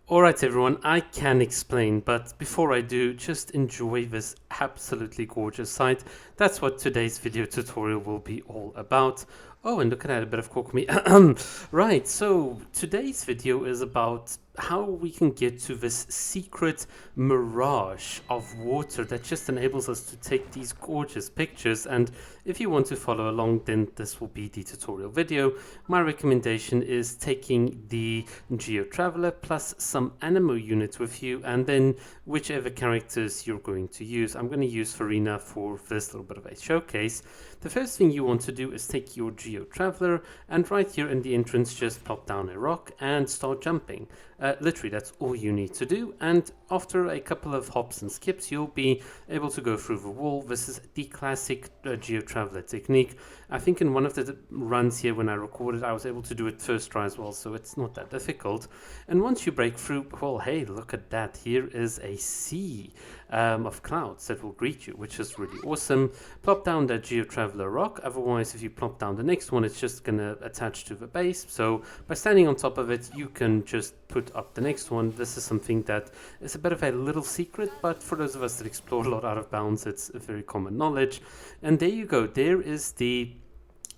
Alright everyone, I can explain, but before I do, just enjoy this absolutely gorgeous site. That's what today's video tutorial will be all about. Oh, and look at that, a bit of Kokomi. Right, so today's video is about how we can get to this secret mirage of water that just enables us to take these gorgeous pictures. And if you want to follow along, then this will be the tutorial video. My recommendation is taking the Geo Traveler plus some Animo units with you, and then whichever characters you're going to use. I'm going to use Farina for this little bit of a showcase. The first thing you want to do is take your Geo Traveler, and right here in the entrance just plop down a rock and start jumping. Literally, that's all you need to do, and after a couple of hops and skips, you'll be able to go through the wall. This is the classic Geo Traveler technique. I think in one of the runs here when I recorded, I was able to do it first try as well, so it's not that difficult. And once you break through, well, hey, look at that. Here is a sea of clouds that will greet you, which is really awesome. Plop down that Geo Traveler rock. Otherwise, if you plop down the next one, it's just going to attach to the base. So by standing on top of it, you can just put up the next one. This is something that is a bit of a little secret, but for those of us that explore a lot out of bounds, it's a very common knowledge. And there you go. There is the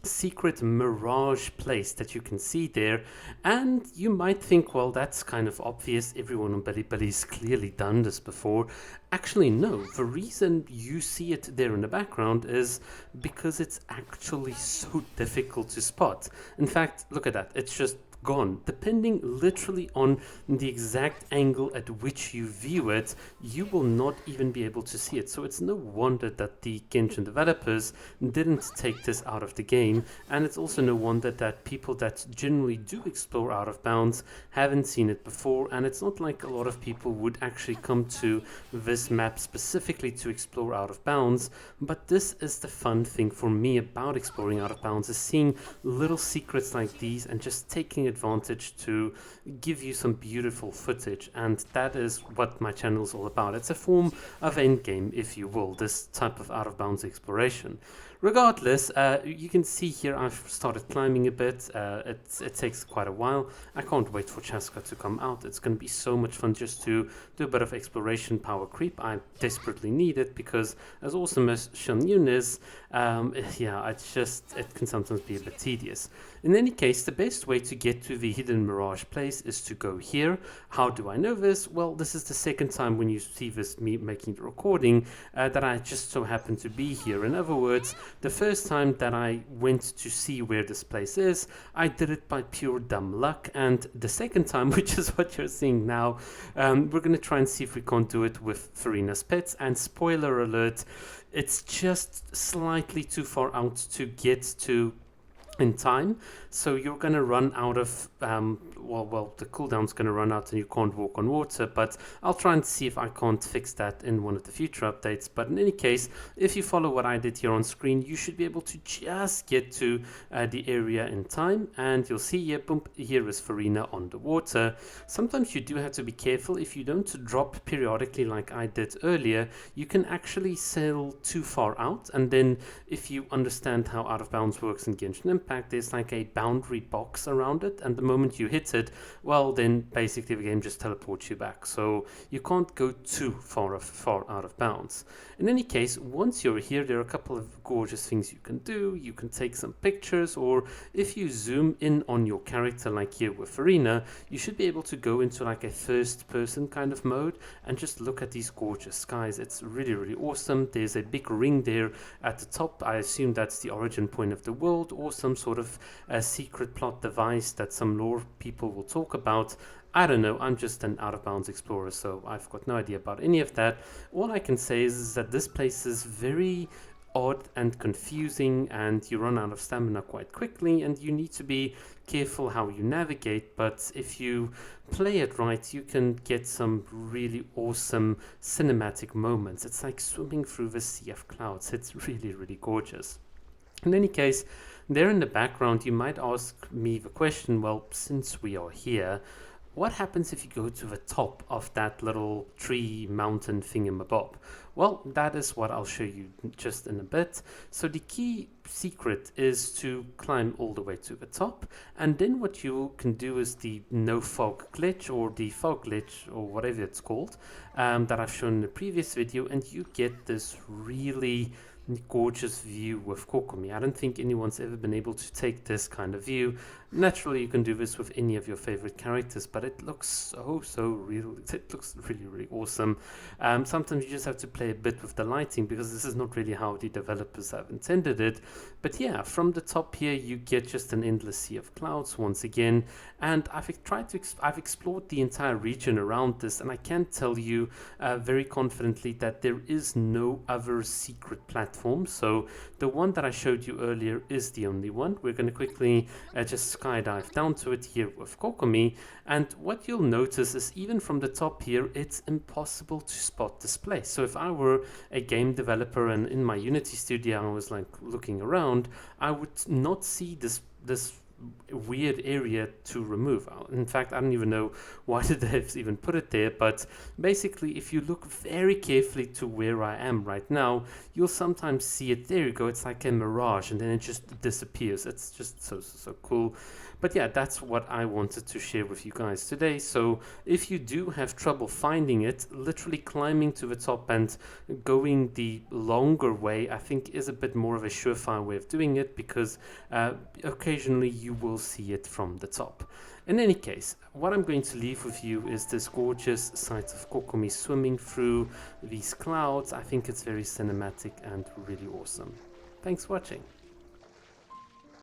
secret mirage place that you can see there, and you might think, well, that's kind of obvious, everyone on Bilibili's clearly done this before. Actually no, the reason you see it there in the background is because it's actually so difficult to spot. In fact, look at that, it's just gone. Depending literally on the exact angle at which you view it, you will not even be able to see it. So it's no wonder that the Genshin developers didn't take this out of the game, and it's also no wonder that people that generally do explore out of bounds haven't seen it before. And it's not like a lot of people would actually come to this map specifically to explore out of bounds, but this is the fun thing for me about exploring out of bounds, is seeing little secrets like these and just taking advantage to give you some beautiful footage. And that is what my channel is all about. It's a form of endgame, if you will, this type of out of bounds exploration. Regardless, you can see here I've started climbing a bit. It takes quite a while. I can't wait for Chaska to come out. It's going to be so much fun just to do a bit of exploration power creep. I desperately need it because, as awesome as Shunyun is, yeah, it can sometimes be a bit tedious. In any case, the best way to get to the hidden mirage place is to go here. How do I know this? Well, this is the second time when you see this me making the recording that I just so happen to be here. In other words, the first time that I went to see where this place is, I did it by pure dumb luck, and the second time, which is what you're seeing now, we're going to try and see if we can't do it with Farina's pets. And spoiler alert, it's just slightly too far out to get to in time, so you're going to run out of well, the cooldown's going to run out and you can't walk on water, but I'll try and see if I can't fix that in one of the future updates. But in any case, if you follow what I did here on screen, you should be able to just get to the area in time, and you'll see here, boom, here is Farina on the water. Sometimes you do have to be careful. If you don't drop periodically like I did earlier, you can actually sail too far out, and then if you understand how out of bounds works in Genshin Impact, there's like a boundary box around it, and the moment you hit it, well, then basically the game just teleports you back, so you can't go too far out of bounds. In any case, once you're here, there are a couple of gorgeous things you can do. You can take some pictures, or if you zoom in on your character like here with Farina, you should be able to go into like a first person kind of mode and just look at these gorgeous skies. It's really, really awesome. There's a big ring there at the top. I assume that's the origin point of the world, or some sort of a secret plot device that some lore people will talk about. I don't know, I'm just an out-of-bounds explorer, so I've got no idea about any of that. All I can say is that this place is very odd and confusing, and you run out of stamina quite quickly, and you need to be careful how you navigate. But if you play it right, you can get some really awesome cinematic moments. It's like swimming through the sea of clouds. It's really, really gorgeous. In any case, there in the background, you might ask me the question, well, since we are here, what happens if you go to the top of that little tree mountain thingamabob? Well, that is what I'll show you just in a bit. So the key secret is to climb all the way to the top, and then what you can do is the no fog glitch, or the fog glitch, or whatever it's called, that I've shown in the previous video, and you get this really gorgeous view with Kokomi. I don't think anyone's ever been able to take this kind of view. Naturally, you can do this with any of your favorite characters, but it looks so real. It looks really awesome. Sometimes you just have to play a bit with the lighting, because this is not really how the developers have intended it. But yeah, from the top here you get just an endless sea of clouds once again, and I've explored the entire region around this, and I can tell you very confidently that there is no other secret platform. So the one that I showed you earlier is the only one. We're going to quickly just skydive down to it here with Kokomi, and what you'll notice is even from the top here it's impossible to spot this place. So if I were a game developer and in my Unity studio I was like looking around, I would not see this weird area to remove. In fact, I don't even know why the devs even put it there, but basically if you look very carefully to where I am right now, you'll sometimes see it. There you go, it's like a mirage, and then it just disappears. It's just so cool. But yeah, that's what I wanted to share with you guys today. So if you do have trouble finding it, literally climbing to the top and going the longer way, I think is a bit more of a surefire way of doing it, because occasionally you will see it from the top. In any case, what I'm going to leave with you is this gorgeous sight of Kokomi swimming through these clouds. I think it's very cinematic and really awesome. Thanks for watching.